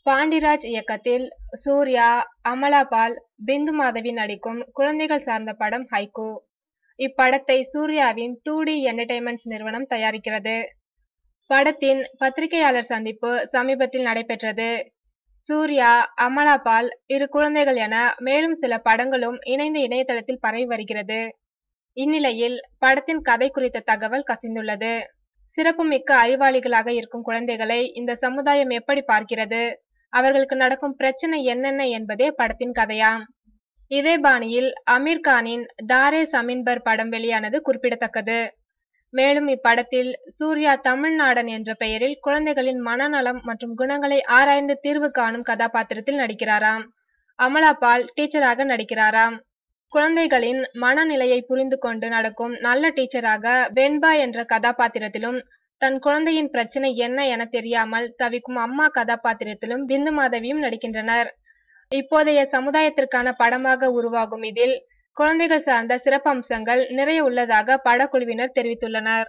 பாண்டிராஜ் இயக்கத்தில் சூர்யா, அமலா பால், பிந்து மாதவி நடிக்கும் குழந்தைகள் சார்ந்த படம் ஹைக்கூ. இப்படத்தை சூர்யாவின் 2D என்டர்டெயின்மெண்ட்ஸ் நிறுவனம் தயாரிக்கிறது. படத்தின் பத்திரிகையாளர் சந்திப்பு சமீபத்தில் நடைபெற்றது. சூர்யா, அமலா பால், இரு குழந்தைகள் என மேலும் சில படங்களும் இணைந்து இணையதளத்தில் பரவி வருகிறது. இந்நிலையில் படத்தின் கதை குறித்த தகவல் கசிந்துள்ளது. சிறப்புமிக்க அறிவாளிகளாக இருக்கும் குழந்தைகளை இந்த சமுதாயம் எப்படி பார்க்கிறது, அவர்களுக்கு நடக்கும் பிரச்சனை என்னென்ன என்பதே படத்தின் கதையாம். இதே பாணியில் அமீர் கானின் தாரே சமீன் பர் படம் வெளியானது குறிப்பிடத்தக்கது. மேலும் இப்படத்தில் சூர்யா தமிழ்நாடன் என்ற பெயரில் குழந்தைகளின் மனநலம் மற்றும் குணங்களை ஆராய்ந்து தீர்வு காணும் கதாபாத்திரத்தில் நடிக்கிறாராம். அமலா பால் டீச்சராக நடிக்கிறாராம். குழந்தைகளின் மனநிலையை புரிந்து கொண்டு நடக்கும் நல்ல டீச்சராக வெண்பா என்ற கதாபாத்திரத்திலும், தன் குழந்தையின் பிரச்சனை என்ன என தெரியாமல் தவிக்கும் அம்மா கதாபாத்திரத்திலும் பிந்து மாதவியும் நடிக்கின்றனர். இப்போதைய சமுதாயத்திற்கான படமாக உருவாகும் இதில் குழந்தைகள் சார்ந்த சிறப்பம்சங்கள் நிறைய உள்ளதாக படக்குழுவினர் தெரிவித்துள்ளனர்.